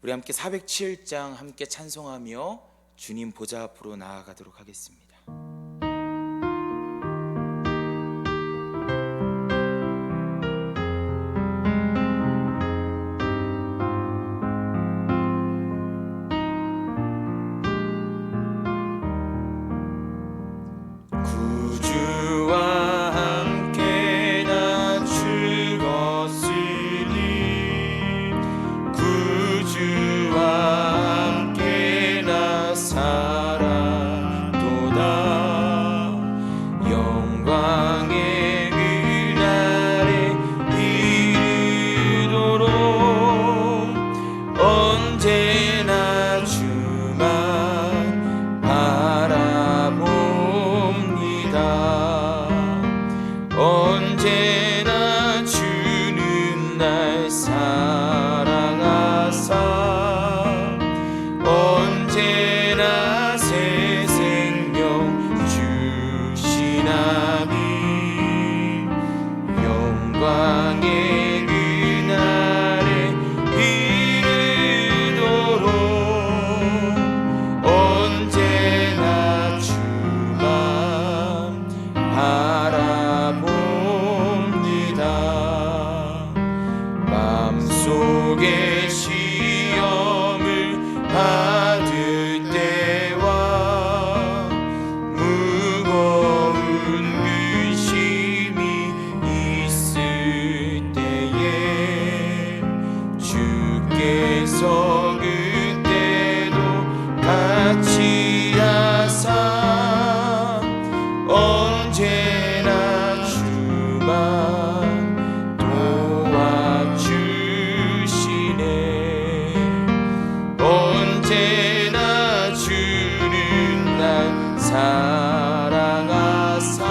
우리 함께 407장 함께 찬송하며 주님 보좌 앞으로 나아가도록 하겠습니다. 언제나 주는 날 사랑하사 언제나 새 생명 주시나니 영광의 그날에 이르도록 언제나 주만 마음속에 시험을 받을 때와 무거운 근심이 있을 때에 주께서 그때도 같이 하사 언제나 주만 도와주시네. 언제나 주는 날 사랑하사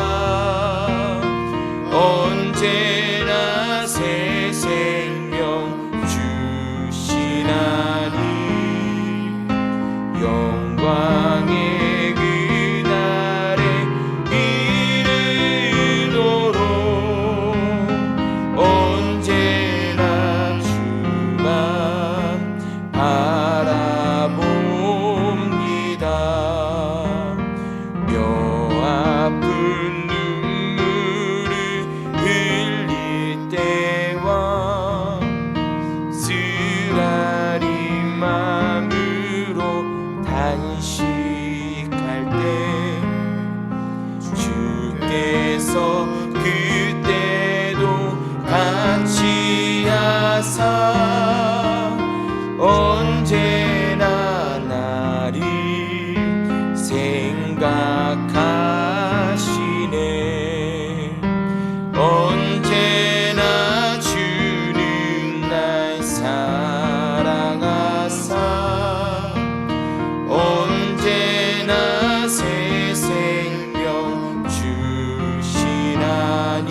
언제나 새 생명 주시나니 영광의 그날에 이르도록 언제나 주만 바라봅니다. 뼈아픈 눈물을 흘릴 때와 쓰라린 마음으로 단식할 때 주께서 그때도 같이 하사 언제나 나를 생각하시네. 언제나 주는 날 사랑하사 언제나 새 생명 주시나니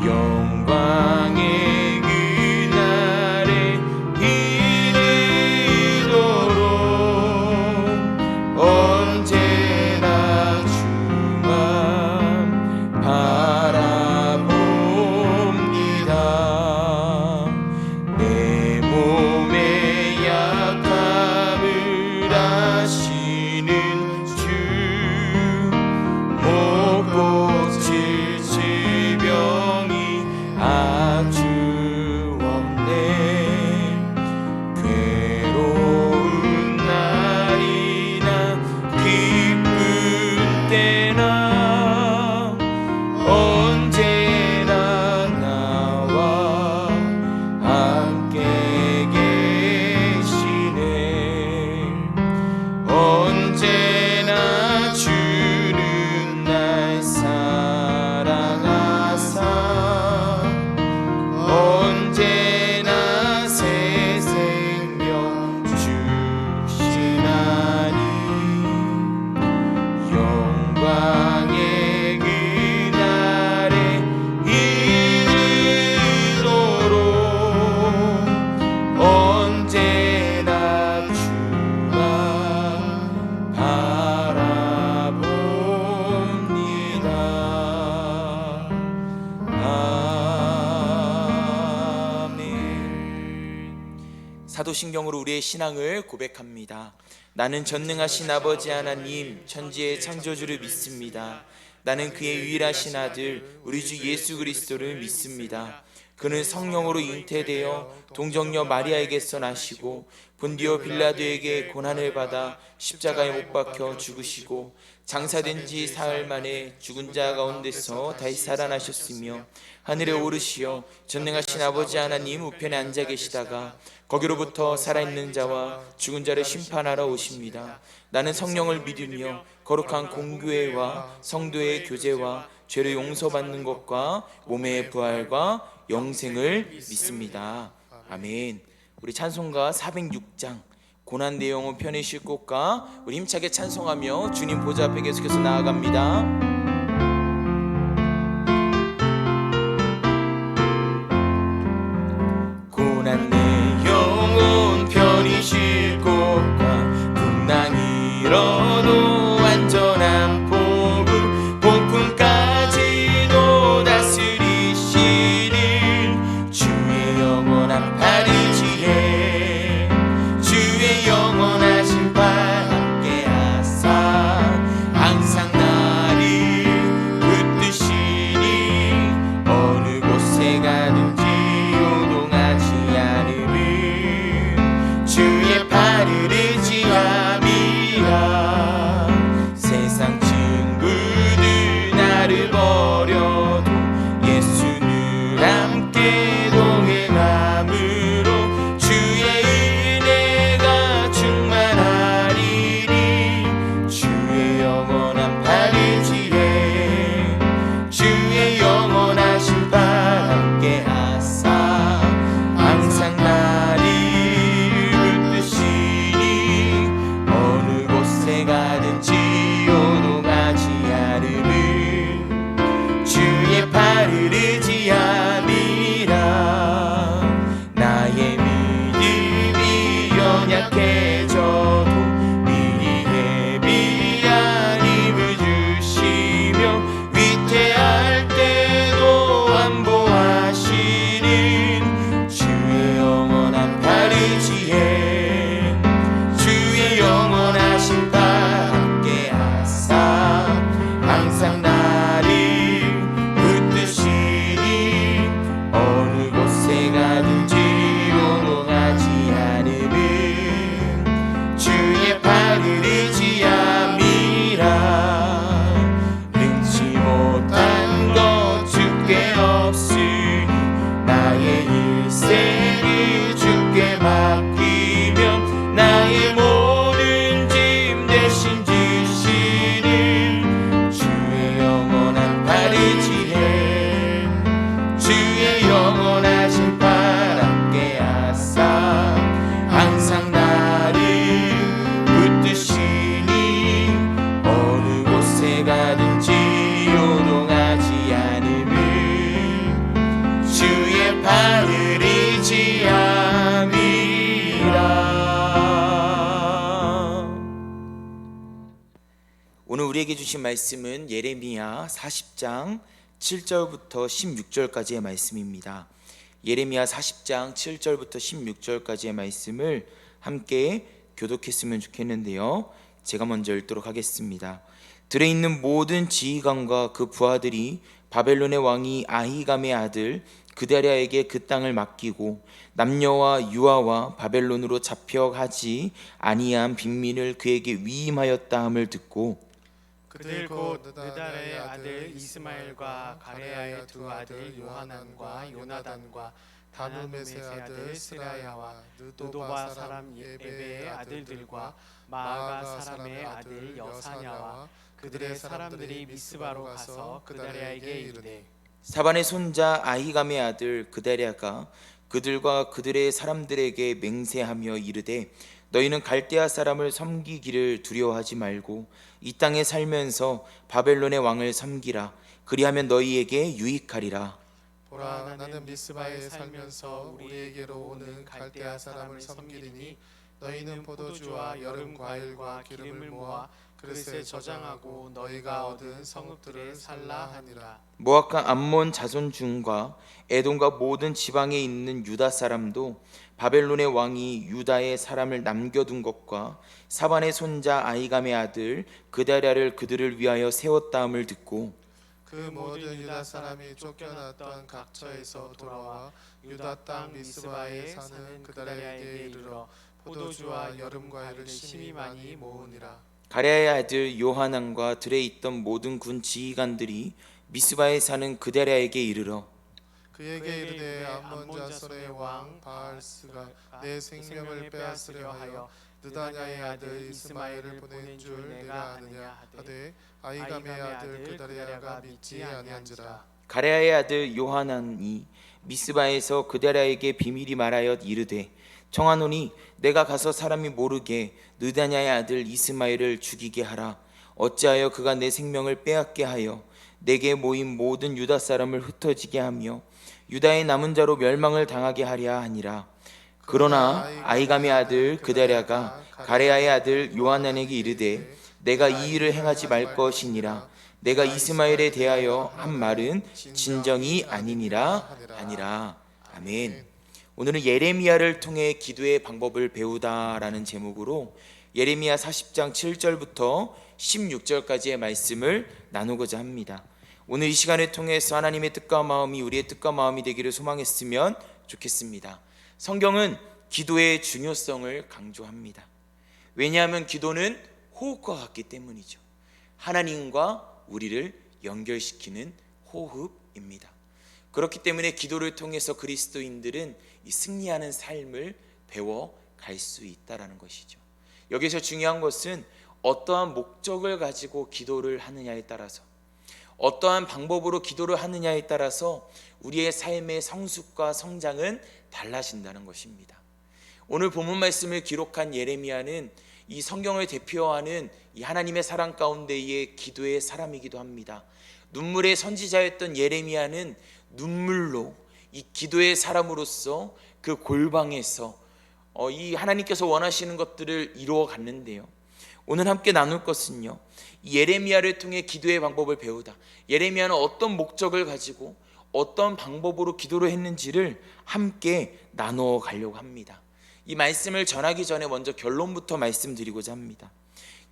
영광의 그날에 이르도록 언제나 주만 바라봅니다. 내 몸의 약함을 아시는 주 못 고칠 질병이 아주 없네. 괴로운 날이나 기쁜 때나 언제나 나와 함께 계시네. 사도신경으로 우리의 신앙을 고백합니다. 나는 전능하신 아버지 하나님 천지의 창조주를 믿습니다. 나는 그의 유일하신 아들 우리 주 예수 그리스도를 믿습니다. 그는 성령으로 잉태되어 동정녀 마리아에게서 나시고 본디오 빌라도에게 고난을 받아 십자가에 못 박혀 죽으시고 장사된 지 사흘 만에 죽은 자 가운데서 다시 살아나셨으며 하늘에 오르시어 전능하신 아버지 하나님 우편에 앉아 계시다가 거기로부터 살아있는 자와 죽은 자를 심판하러 오십니다. 나는 성령을 믿으며 거룩한 공교회와 성도의 교제와 죄를 용서받는 것과 몸의 부활과 영생을 믿습니다. 아멘. 우리 찬송가 406장 고난 내용은 편히 곳과 우리 힘차게 찬송하며 주님 보좌 앞에 계속해서 나아갑니다. 고난 내 영혼 편히 쉴 곳과 풍랑이 일어도 안전한 복음 복음까지도 다스리시는 주의 영원한 파리지에 주의 영원하신 발 함께 하사 항상 나를 붙드시니 어느 곳에 가든지 요동하지 않음은 주의 팔을 의지함이라. 세상 친구들 나를 버려도 예수 늘 함께 동행함으로 주의 은혜가 충만하리니 주의 영원한 팔 의지해 주의 영원하신 발 함께 하사 항상 나를 붙드시니 어느 곳에 가든지 요동하지 않음은 주의 팔을 의지함이라. 나의 믿음이 연약해져도 미리 예비한 힘을 주시며 위태할 때도 안보하시는 주의 영원한 팔 의지해 주의 영원하신 발 함께 하사 항상 나를 붙드시니 어느 곳에 가든지 요동하지 않음은 주의 팔을 의지함이라. 능치 못한 것 주께 없으니 나의 일생을 주께 맡기면 나의 모든 짐 대신 지시는 주의 영원한 팔 의지해 주의 영원하신 팔 함께 하사 항상 나를 붙드시니 어느 곳에 가든지 요동하지 않음은 주의 팔을 의지함이라. 오늘 우리에게 주신 말씀은 예레미야 40장 7절부터 16절까지의 말씀입니다. 예레미야 40장 7절부터 16절까지의 말씀을 함께 교독했으면 좋겠는데요. 제가 먼저 읽도록 하겠습니다. 들에 있는 모든 지휘관과 그 부하들이 바벨론의 왕이 아히감의 아들 그다랴에게 그 땅을 맡기고 남녀와 유아와 바벨론으로 잡혀가지 아니한 빈민을 그에게 위임하였다 함을 듣고 그들 곧 느달의 아들 이스마엘과 가레아의 두 아들 요하난과 요나단과 다누메스의 아들 스라야와 느도바 사람 예베의 아들들과 마아가 사람의 아들 여사냐와 그들의 사람들이 미스바로 가서 그다랴에게 이르되 사반의 손자 아히감의 아들 그다랴가 그들과 그들의 사람들에게 맹세하며 이르되 너희는 갈대아 사람을 섬기기를 두려워하지 말고 이 땅에 살면서 바벨론의 왕을 섬기라. 그리하면 너희에게 유익하리라. 보라 나는 미스바에 살면서 우리에게로 오는 갈대아 사람을 섬기리니 너희는 포도주와 여름 과일과 기름을 모아 그릇에 저장하고 너희가 얻은 성읍들을 살라 하니라. 모압과 암몬 자손 중과 에돔과 모든 지방에 있는 유다 사람도 바벨론의 왕이 유다의 사람을 남겨둔 것과 사반의 손자 아히감의 아들 그다랴를 그들을 위하여 세웠다함을 듣고 그 모든 유다 사람이 쫓겨났던 각처에서 돌아와 유다 땅 미스바에 사는 그다랴에게 이르러 포도주와 여름 과일을 심히 많이 모으니라. 가랴의 아들 요하난과 들에 있던 모든 군 지휘관들이 미스바에 사는 그다랴에게 이르러 그에게 이르되 암몬 자손의 왕 바알스가 내 생명을 빼앗으려 하여 느다냐의 아들 이스마엘을 보낸 줄 내가 아느냐 하되 아히감의 아들 그다랴가 믿지 아니한지라. 가랴의 아들 요하난이 미스바에서 그다랴에게 비밀이 말하여 이르되 청하노니 내가 가서 사람이 모르게 느다냐의 아들 이스마엘을 죽이게 하라. 어찌하여 그가 내 생명을 빼앗게 하여 내게 모인 모든 유다 사람을 흩어지게 하며 유다의 남은 자로 멸망을 당하게 하랴 하니라. 그러나 아히감의 아들 그다랴가 가랴의 아들 요하난에게 이르되 내가 이 일을 행하지 말 것이니라. 내가 이스마엘에 대하여 한 말은 진정이 아니니라 하니라. 아멘. 오늘은 예레미야를 통해 기도의 방법을 배우다라는 제목으로 예레미야 40장 7절부터 16절까지의 말씀을 나누고자 합니다. 오늘 이 시간을 통해서 하나님의 뜻과 마음이 우리의 뜻과 마음이 되기를 소망했으면 좋겠습니다. 성경은 기도의 중요성을 강조합니다. 왜냐하면 기도는 호흡과 같기 때문이죠. 하나님과 우리를 연결시키는 호흡입니다. 그렇기 때문에 기도를 통해서 그리스도인들은 이 승리하는 삶을 배워갈 수 있다는 것이죠. 여기서 중요한 것은 어떠한 목적을 가지고 기도를 하느냐에 따라서, 어떠한 방법으로 기도를 하느냐에 따라서 우리의 삶의 성숙과 성장은 달라진다는 것입니다. 오늘 본문 말씀을 기록한 예레미야는 이 성경을 대표하는 이 하나님의 사랑 가운데의 기도의 사람이기도 합니다. 눈물의 선지자였던 예레미야는 눈물로 이 기도의 사람으로서 그 골방에서 이 하나님께서 원하시는 것들을 이루어 갔는데요. 오늘 함께 나눌 것은요, 이 예레미야를 통해 기도의 방법을 배우다. 예레미야는 어떤 목적을 가지고 어떤 방법으로 기도를 했는지를 함께 나누어 가려고 합니다. 이 말씀을 전하기 전에 먼저 결론부터 말씀드리고자 합니다.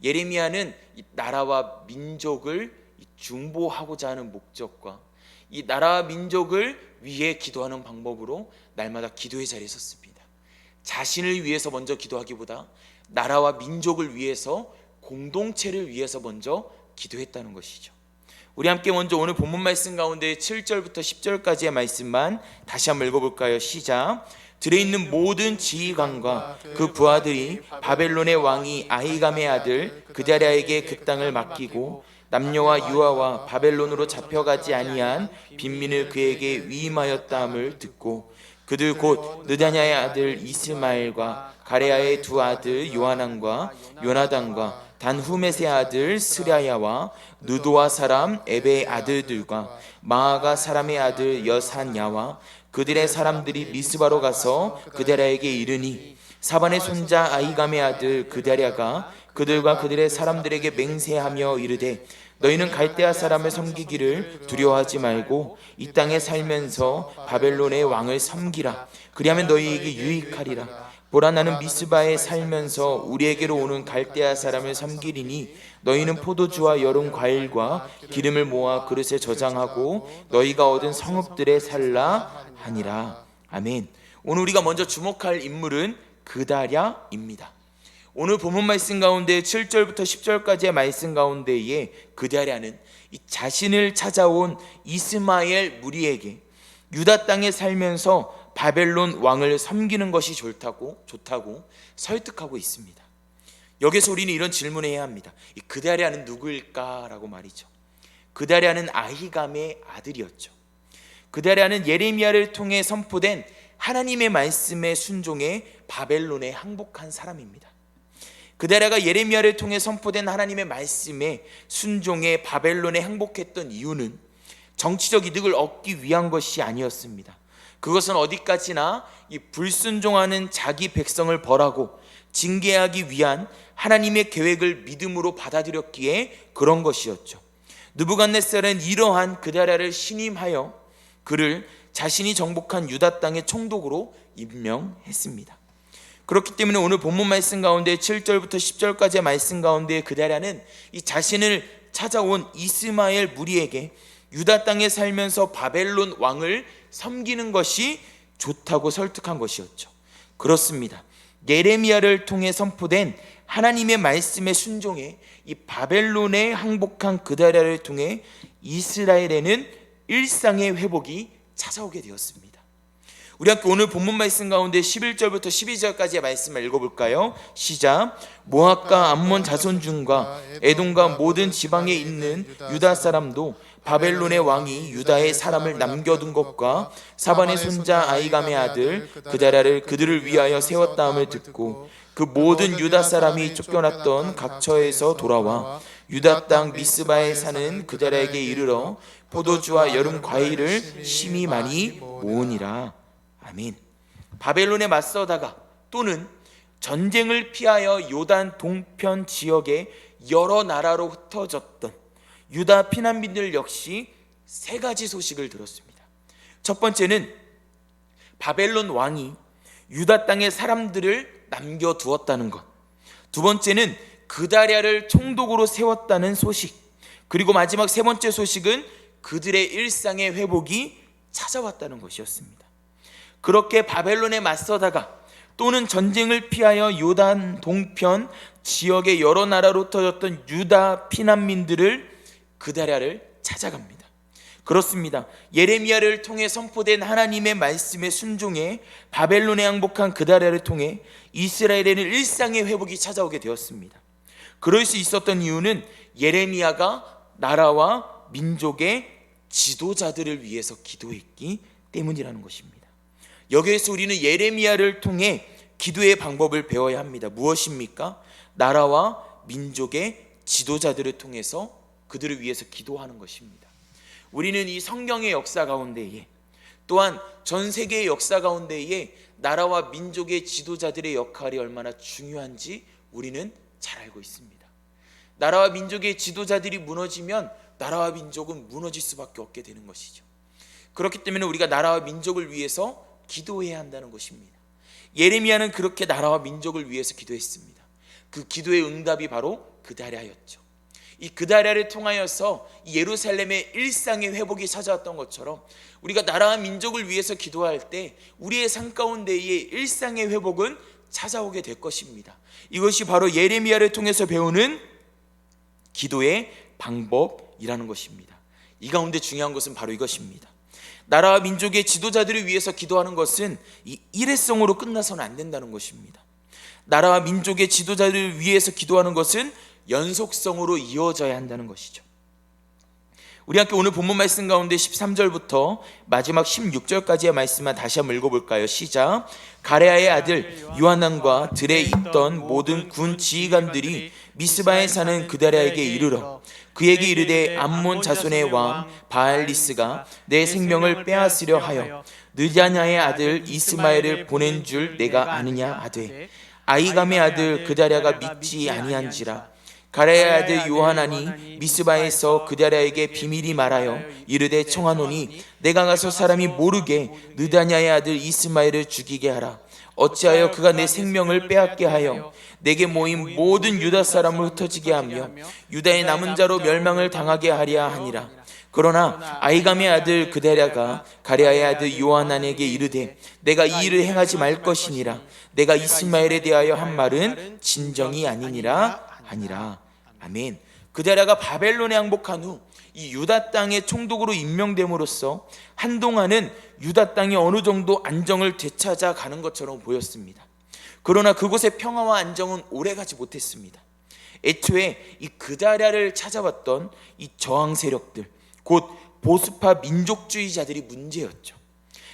예레미야는 이 나라와 민족을 중보하고자 하는 목적과 이 나라와 민족을 위해 기도하는 방법으로 날마다 기도의 자리에 섰습니다. 자신을 위해서 먼저 기도하기보다 나라와 민족을 위해서, 공동체를 위해서 먼저 기도했다는 것이죠. 우리 함께 먼저 오늘 본문 말씀 가운데 7절부터 10절까지의 말씀만 다시 한번 읽어볼까요? 시작. 들에 있는 모든 지휘관과 그 부하들이 바벨론의 왕이 아히감의 아들 그다랴에게 그 땅을 맡기고 남녀와 유아와 바벨론으로 잡혀가지 아니한 빈민을 그에게 위임하였다함을 듣고 그들 곧 느다냐의 아들 이스마엘과 가레아의 두 아들 요하난과 요나단과 단후메스의 아들 스랴야와 느도와 사람 에베의 아들들과 마아가 사람의 아들 여산야와 그들의 사람들이 미스바로 가서 그다랴에게 이르니 사반의 손자 아히감의 아들 그다랴가 그들과 그들의 사람들에게 맹세하며 이르되 너희는 갈대아 사람을 섬기기를 두려워하지 말고 이 땅에 살면서 바벨론의 왕을 섬기라. 그리하면 너희에게 유익하리라. 보라, 나는 미스바에 살면서 우리에게로 오는 갈대아 사람을 섬기리니 너희는 포도주와 여름 과일과 기름을 모아 그릇에 저장하고 너희가 얻은 성읍들에 살라 하니라. 아멘. 오늘 우리가 먼저 주목할 인물은 그다랴입니다. 오늘 본문 말씀 가운데 7절부터 10절까지의 말씀 가운데에 그다랴는 이 자신을 찾아온 이스마엘 무리에게 유다 땅에 살면서 바벨론 왕을 섬기는 것이 좋다고 설득하고 있습니다. 여기서 우리는 이런 질문을 해야 합니다. 이 그다랴는 누구일까라고 말이죠. 그다랴는 아히감의 아들이었죠. 그다랴는 예레미야를 통해 선포된 하나님의 말씀에 순종해 바벨론에 항복한 사람입니다. 그다랴가 예레미야를 통해 선포된 하나님의 말씀에 순종해 바벨론에 항복했던 이유는 정치적 이득을 얻기 위한 것이 아니었습니다. 그것은 어디까지나 이 불순종하는 자기 백성을 벌하고 징계하기 위한 하나님의 계획을 믿음으로 받아들였기에 그런 것이었죠. 느부갓네살은 이러한 그다랴를 신임하여 그를 자신이 정복한 유다 땅의 총독으로 임명했습니다. 그렇기 때문에 오늘 본문 말씀 가운데 7절부터 10절까지의 말씀 가운데 그다랴는 이 자신을 찾아온 이스마엘 무리에게 유다 땅에 살면서 바벨론 왕을 섬기는 것이 좋다고 설득한 것이었죠. 그렇습니다. 예레미야를 통해 선포된 하나님의 말씀에 순종해 이 바벨론에 항복한 그다랴를 통해 이스라엘에는 일상의 회복이 찾아오게 되었습니다. 우리 함께 오늘 본문 말씀 가운데 11절부터 12절까지의 말씀을 읽어볼까요? 시작. 모압과 암몬 자손 중과 에돔과 모든 지방에 있는 유다 사람도 바벨론의 왕이 유다의 사람을 남겨둔 것과 사반의 손자 아이감의 아들 그다랴를 그들을 위하여 세웠다함을 듣고 그 모든 유다 사람이 쫓겨났던 각처에서 돌아와 유다 땅 미스바에 사는 그다랴에게 이르러 포도주와 여름 과일을 심히 많이 모으니라. 아멘. 바벨론에 맞서다가 또는 전쟁을 피하여 요단 동편 지역의 여러 나라로 흩어졌던 유다 피난민들 역시 세 가지 소식을 들었습니다. 첫 번째는 바벨론 왕이 유다 땅의 사람들을 남겨두었다는 것. 두 번째는 그다랴를 총독으로 세웠다는 소식. 그리고 마지막 세 번째 소식은 그들의 일상의 회복이 찾아왔다는 것이었습니다. 그렇게 바벨론에 맞서다가 또는 전쟁을 피하여 요단 동편 지역의 여러 나라로 흩어졌던 유다 피난민들을 그다랴를 찾아갑니다. 그렇습니다. 예레미야를 통해 선포된 하나님의 말씀에 순종해 바벨론에 항복한 그다랴를 통해 이스라엘에는 일상의 회복이 찾아오게 되었습니다. 그럴 수 있었던 이유는 예레미야가 나라와 민족의 지도자들을 위해서 기도했기 때문이라는 것입니다. 여기에서 우리는 예레미야를 통해 기도의 방법을 배워야 합니다. 무엇입니까? 나라와 민족의 지도자들을 통해서 그들을 위해서 기도하는 것입니다. 우리는 이 성경의 역사 가운데에 또한 전 세계의 역사 가운데에 나라와 민족의 지도자들의 역할이 얼마나 중요한지 우리는 잘 알고 있습니다. 나라와 민족의 지도자들이 무너지면 나라와 민족은 무너질 수밖에 없게 되는 것이죠. 그렇기 때문에 우리가 나라와 민족을 위해서 기도해야 한다는 것입니다. 예레미야는 그렇게 나라와 민족을 위해서 기도했습니다. 그 기도의 응답이 바로 그다랴였죠. 이 그다랴를 통하여서 예루살렘의 일상의 회복이 찾아왔던 것처럼 우리가 나라와 민족을 위해서 기도할 때 우리의 삶 가운데의 일상의 회복은 찾아오게 될 것입니다. 이것이 바로 예레미야를 통해서 배우는 기도의 방법이라는 것입니다. 이 가운데 중요한 것은 바로 이것입니다. 나라와 민족의 지도자들을 위해서 기도하는 것은 이 일회성으로 끝나서는 안 된다는 것입니다. 나라와 민족의 지도자들을 위해서 기도하는 것은 연속성으로 이어져야 한다는 것이죠. 우리 함께 오늘 본문 말씀 가운데 13절부터 마지막 16절까지의 말씀만 다시 한번 읽어볼까요? 시작. 가레아의 아들 요하난과 들에 있던 모든 군 지휘관들이 미스바에 사는 그다랴에게 이르러 그에게 이르되 암몬 자손의 왕 바알리스가 내 생명을 빼앗으려 하여 느냐냐의 아들 이스마엘을 보낸 줄 내가 아느냐 하되 아이감의 아들 그다랴가 믿지 아니한지라. 가레아의 아들 요하난이 미스바에서 그다랴에게 비밀이 말하여 이르되 청하노니 내가 가서 사람이 모르게 느다냐의 아들 이스마엘을 죽이게 하라. 어찌하여 그가 내 생명을 빼앗게 하여 내게 모인 모든 유다 사람을 흩어지게 하며 유다의 남은 자로 멸망을 당하게 하랴 하니라. 그러나 아이감의 아들 그다랴가 가레아의 아들 요하난에게 이르되 내가 이 일을 행하지 말 것이니라. 내가 이스마엘에 대하여 한 말은 진정이 아니니라 하니라. 아멘. 그다랴가 바벨론에 항복한 후 이 유다 땅의 총독으로 임명됨으로써 한동안은 유다 땅이 어느 정도 안정을 되찾아 가는 것처럼 보였습니다. 그러나 그곳의 평화와 안정은 오래가지 못했습니다. 애초에 이 그다랴를 찾아왔던 이 저항 세력들, 곧 보수파 민족주의자들이 문제였죠.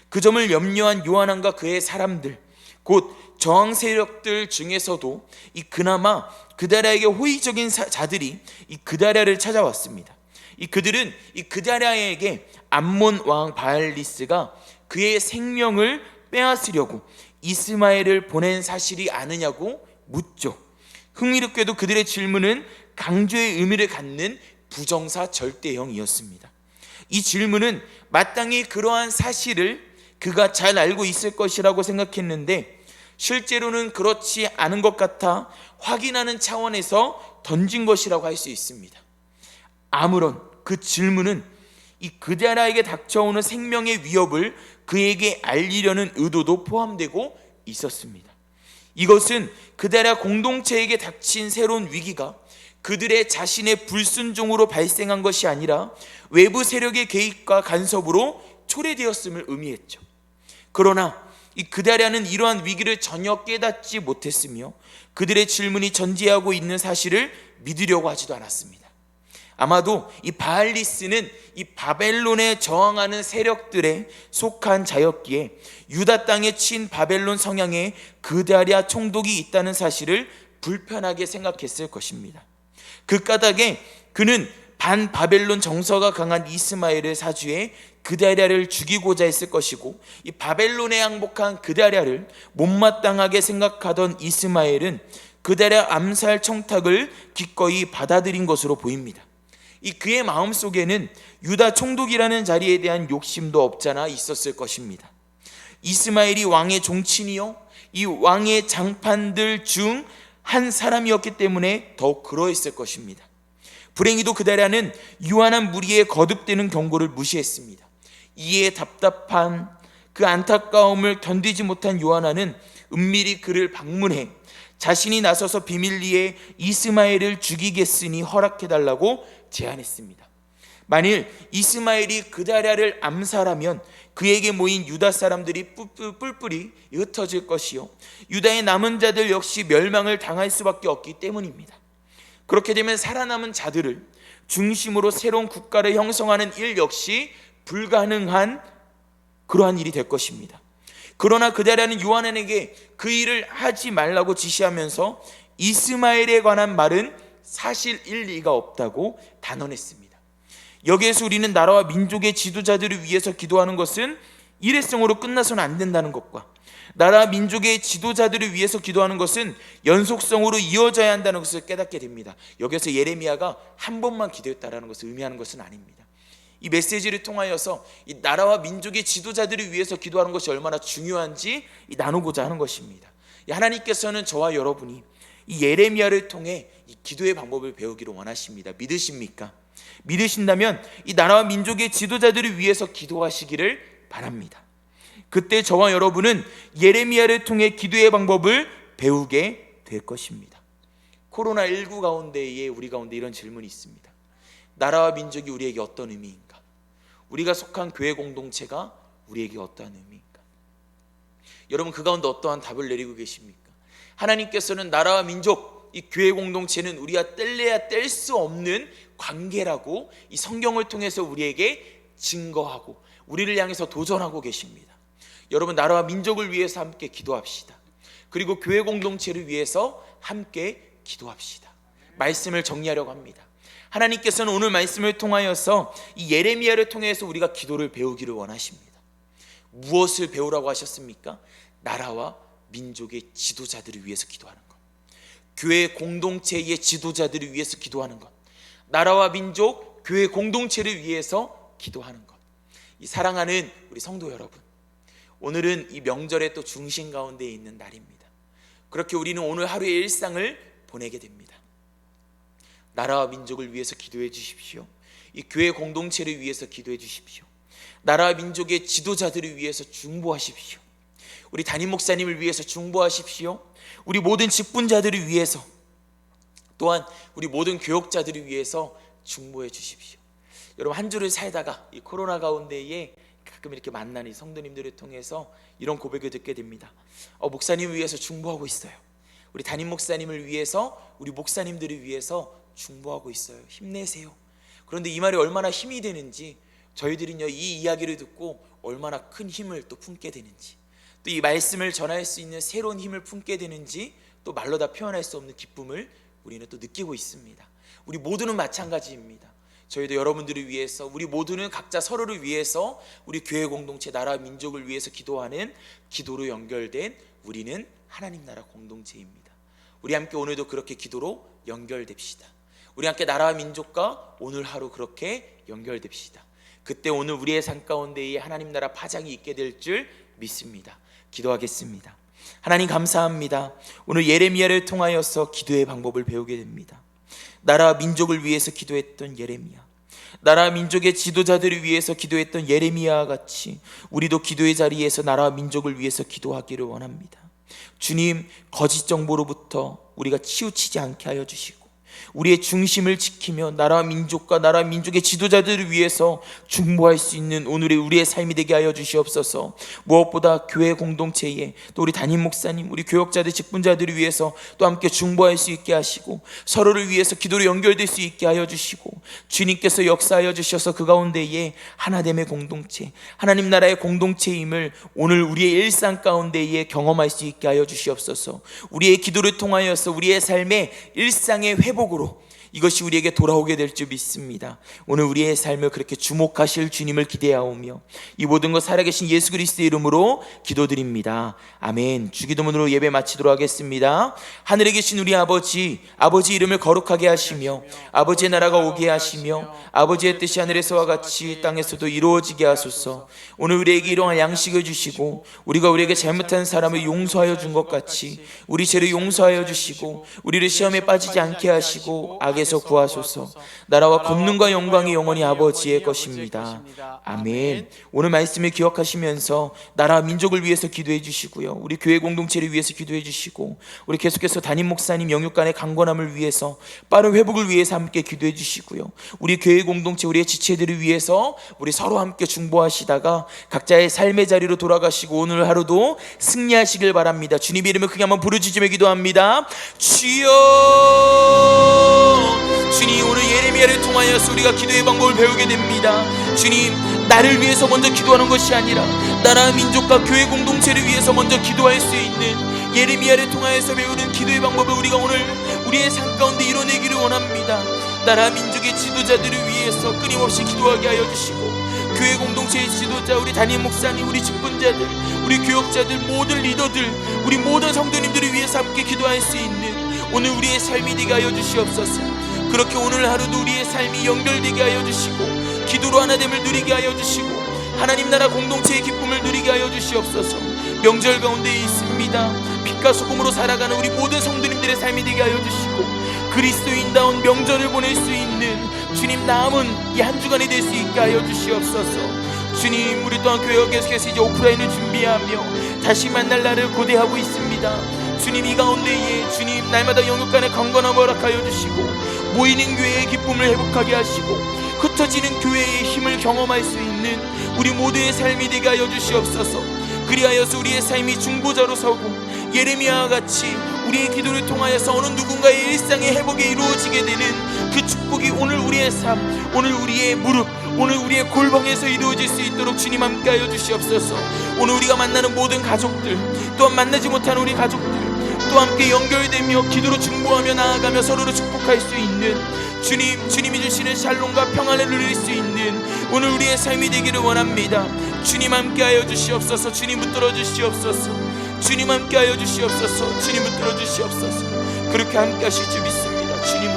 그 점을 염려한 요하난과 그의 사람들, 곧 저항 세력들 중에서도 이 그나마 그다랴에게 호의적인 자들이 이 그다랴를 찾아왔습니다. 이 그들은 이 그다랴에게 암몬 왕 바알리스가 그의 생명을 빼앗으려고 이스마엘을 보낸 사실이 아느냐고 묻죠. 흥미롭게도 그들의 질문은 강조의 의미를 갖는 부정사 절대형이었습니다. 이 질문은 마땅히 그러한 사실을 그가 잘 알고 있을 것이라고 생각했는데 실제로는 그렇지 않은 것 같아 확인하는 차원에서 던진 것이라고 할 수 있습니다. 아무런 그 질문은 이 그다랴에게 닥쳐오는 생명의 위협을 그에게 알리려는 의도도 포함되고 있었습니다. 이것은 그다랴 공동체에게 닥친 새로운 위기가 그들의 자신의 불순종으로 발생한 것이 아니라 외부 세력의 개입과 간섭으로 초래되었음을 의미했죠. 그러나 이 그다랴는 이러한 위기를 전혀 깨닫지 못했으며 그들의 질문이 전제하고 있는 사실을 믿으려고 하지도 않았습니다. 아마도 이 바알리스는 이 바벨론에 저항하는 세력들에 속한 자였기에 유다 땅에 친 바벨론 성향에 그다랴 총독이 있다는 사실을 불편하게 생각했을 것입니다. 그 까닭에 그는 반바벨론 정서가 강한 이스마엘을 사주해 그다랴를 죽이고자 했을 것이고 이 바벨론에 항복한 그다랴를 못마땅하게 생각하던 이스마엘은 그다랴 암살 청탁을 기꺼이 받아들인 것으로 보입니다. 이 그의 마음속에는 유다 총독이라는 자리에 대한 욕심도 없잖아 있었을 것입니다. 이스마엘이 왕의 종친이요 이 왕의 장판들 중 한 사람이었기 때문에 더욱 그러했을 것입니다. 불행히도 그다랴는 유한한 무리에 거듭되는 경고를 무시했습니다. 이에 답답한 그 안타까움을 견디지 못한 요하나는 은밀히 그를 방문해 자신이 나서서 비밀리에 이스마엘을 죽이겠으니 허락해달라고 제안했습니다. 만일 이스마엘이 그다랴를 암살하면 그에게 모인 유다 사람들이 뿔뿔이 흩어질 것이요 유다의 남은 자들 역시 멸망을 당할 수밖에 없기 때문입니다. 그렇게 되면 살아남은 자들을 중심으로 새로운 국가를 형성하는 일 역시 불가능한 그러한 일이 될 것입니다. 그러나 그다랴는 요하난에게 그 일을 하지 말라고 지시하면서 이스마엘에 관한 말은 사실 일리가 없다고 단언했습니다. 여기에서 우리는 나라와 민족의 지도자들을 위해서 기도하는 것은 일회성으로 끝나서는 안 된다는 것과 나라와 민족의 지도자들을 위해서 기도하는 것은 연속성으로 이어져야 한다는 것을 깨닫게 됩니다. 여기서 예레미야가 한 번만 기도했다라는 것을 의미하는 것은 아닙니다. 이 메시지를 통하여서 이 나라와 민족의 지도자들을 위해서 기도하는 것이 얼마나 중요한지 나누고자 하는 것입니다. 하나님께서는 저와 여러분이 이 예레미야를 통해 이 기도의 방법을 배우기를 원하십니다. 믿으십니까? 믿으신다면 이 나라와 민족의 지도자들을 위해서 기도하시기를 바랍니다. 그때 저와 여러분은 예레미야를 통해 기도의 방법을 배우게 될 것입니다. 코로나19 가운데에 우리 가운데 이런 질문이 있습니다. 나라와 민족이 우리에게 어떤 의미인가? 우리가 속한 교회 공동체가 우리에게 어떠한 의미인가? 여러분 그 가운데 어떠한 답을 내리고 계십니까? 하나님께서는 나라와 민족, 이 교회 공동체는 우리가 뗄래야 뗄 수 없는 관계라고 이 성경을 통해서 우리에게 증거하고 우리를 향해서 도전하고 계십니다. 여러분 나라와 민족을 위해서 함께 기도합시다. 그리고 교회 공동체를 위해서 함께 기도합시다. 말씀을 정리하려고 합니다. 하나님께서는 오늘 말씀을 통하여서 이 예레미야를 통해서 우리가 기도를 배우기를 원하십니다. 무엇을 배우라고 하셨습니까? 나라와 민족의 지도자들을 위해서 기도하는 것, 교회 공동체의 지도자들을 위해서 기도하는 것, 나라와 민족, 교회 공동체를 위해서 기도하는 것. 이 사랑하는 우리 성도 여러분, 오늘은 이 명절의 또 중심 가운데 있는 날입니다. 그렇게 우리는 오늘 하루의 일상을 보내게 됩니다. 나라와 민족을 위해서 기도해 주십시오. 이 교회 공동체를 위해서 기도해 주십시오. 나라와 민족의 지도자들을 위해서 중보하십시오. 우리 담임 목사님을 위해서 중보하십시오. 우리 모든 직분자들을 위해서, 또한 우리 모든 교역자들을 위해서 중보해 주십시오. 여러분 한 주를 살다가 이 코로나 가운데에 가끔 이렇게 만난 이 성도님들을 통해서 이런 고백을 듣게 됩니다. 목사님을 위해서 중보하고 있어요. 우리 담임 목사님을 위해서, 우리 목사님들을 위해서 중보하고 있어요. 힘내세요. 그런데 이 말이 얼마나 힘이 되는지, 저희들은요 이 이야기를 듣고 얼마나 큰 힘을 또 품게 되는지, 또 이 말씀을 전할 수 있는 새로운 힘을 품게 되는지, 또 말로 다 표현할 수 없는 기쁨을 우리는 또 느끼고 있습니다. 우리 모두는 마찬가지입니다. 저희도 여러분들을 위해서, 우리 모두는 각자 서로를 위해서, 우리 교회 공동체, 나라 민족을 위해서 기도하는 기도로 연결된 우리는 하나님 나라 공동체입니다. 우리 함께 오늘도 그렇게 기도로 연결됩시다. 우리 함께 나라와 민족과 오늘 하루 그렇게 연결됩시다. 그때 오늘 우리의 삶 가운데에 하나님 나라 파장이 있게 될 줄 믿습니다. 기도하겠습니다. 하나님 감사합니다. 오늘 예레미야를 통하여서 기도의 방법을 배우게 됩니다. 나라와 민족을 위해서 기도했던 예레미야, 나라와 민족의 지도자들을 위해서 기도했던 예레미야와 같이 우리도 기도의 자리에서 나라와 민족을 위해서 기도하기를 원합니다. 주님, 거짓 정보로부터 우리가 치우치지 않게 하여 주시고 우리의 중심을 지키며 나라와 민족과 나라와 민족의 지도자들을 위해서 중보할 수 있는 오늘의 우리의 삶이 되게 하여 주시옵소서. 무엇보다 교회 공동체에 또 우리 담임 목사님, 우리 교역자들, 직분자들을 위해서 또 함께 중보할 수 있게 하시고 서로를 위해서 기도로 연결될 수 있게 하여 주시고 주님께서 역사하여 주셔서 그 가운데에 하나됨의 공동체, 하나님 나라의 공동체임을 오늘 우리의 일상 가운데에 경험할 수 있게 하여 주시옵소서. 우리의 기도를 통하여서 우리의 삶의 일상의 회복으로 이것이 우리에게 돌아오게 될 줄 믿습니다. 오늘 우리의 삶을 그렇게 주목하실 주님을 기대하오며 이 모든 것 살아계신 예수 그리스도의 이름으로 기도드립니다. 아멘. 주기도문으로 예배 마치도록 하겠습니다. 하늘에 계신 우리 아버지, 아버지 이름을 거룩하게 하시며 아버지의 나라가 오게 하시며 아버지의 뜻이 하늘에서와 같이 땅에서도 이루어지게 하소서. 오늘 우리에게 일용할 양식을 주시고 우리가 우리에게 잘못한 사람을 용서하여 준 것 같이 우리 죄를 용서하여 주시고 우리를 시험에 빠지지 않게 하시고 악에서 구하소서. 나라와 권능과 영광이 영원히 아버지의 것입니다. 아멘. 오늘 말씀을 기억하시면서 나라와 민족을 위해서 기도해 주시고요, 우리 교회 공동체를 위해서 기도해 주시고 우리 계속해서 담임 목사님 영육간의 강건함을 위해서 빠른 회복을 위해서 함께 기도해 주시고요, 우리 교회 공동체 우리의 지체들을 위해서 우리 서로 함께 중보하시다가 각자의 삶의 자리로 돌아가시고 오늘 하루도 승리하시길 바랍니다. 주님의 이름을 크게 한번 부르짖으며 기도합니다. 주여, 주님, 오늘 예레미야를 통하여서 우리가 기도의 방법을 배우게 됩니다. 주님, 나를 위해서 먼저 기도하는 것이 아니라 나라 민족과 교회 공동체를 위해서 먼저 기도할 수 있는 예레미야를 통하여서 배우는 기도의 방법을 우리가 오늘 우리의 삶 가운데 이뤄내기를 원합니다. 나라 민족의 지도자들을 위해서 끊임없이 기도하게 하여 주시고 교회 공동체의 지도자, 우리 담임 목사님, 우리 직분자들, 우리 교역자들, 모든 리더들, 우리 모든 성도님들을 위해서 함께 기도할 수 있는 오늘 우리의 삶이 되게 하여 주시옵소서. 그렇게 오늘 하루도 우리의 삶이 연결되게 하여 주시고 기도로 하나됨을 누리게 하여 주시고 하나님 나라 공동체의 기쁨을 누리게 하여 주시옵소서. 명절 가운데 있습니다. 빛과 소금으로 살아가는 우리 모든 성도님들의 삶이 되게 하여 주시고 그리스도인다운 명절을 보낼 수 있는 주님 남은 이 한 주간이 될 수 있게 하여 주시옵소서. 주님, 우리 또한 교회가 계속해서 이제 오프라인을 준비하며 다시 만날 날을 고대하고 있습니다. 주님, 이 가운데에 주님 날마다 영육간의 강건함을 허락하여 주시고 모이는 교회의 기쁨을 회복하게 하시고 흩어지는 교회의 힘을 경험할 수 있는 우리 모두의 삶이 되게 하여 주시옵소서. 그리하여서 우리의 삶이 중보자로 서고 예레미야와 같이 우리의 기도를 통하여서 어느 누군가의 일상의 회복이 이루어지게 되는 그 축복이 오늘 우리의 삶, 오늘 우리의 무릎, 오늘 우리의 골방에서 이루어질 수 있도록 주님 함께 하여 주시옵소서. 오늘 우리가 만나는 모든 가족들, 또한 만나지 못하는 우리 가족들 또 함께 연결되며 기도로 중보하며 나아가며 서로를 축복할 수 있는 주님, 주님이 주시는 샬롬과 평안을 누릴 수 있는 오늘 우리의 삶이 되기를 원합니다. 주님 함께 하여 주시옵소서. 주님 붙들어 주시옵소서. 주님 함께 하여 주시옵소서. 주님 붙들어 주시옵소서. 그렇게 함께 하실 줄 믿습니다. 주님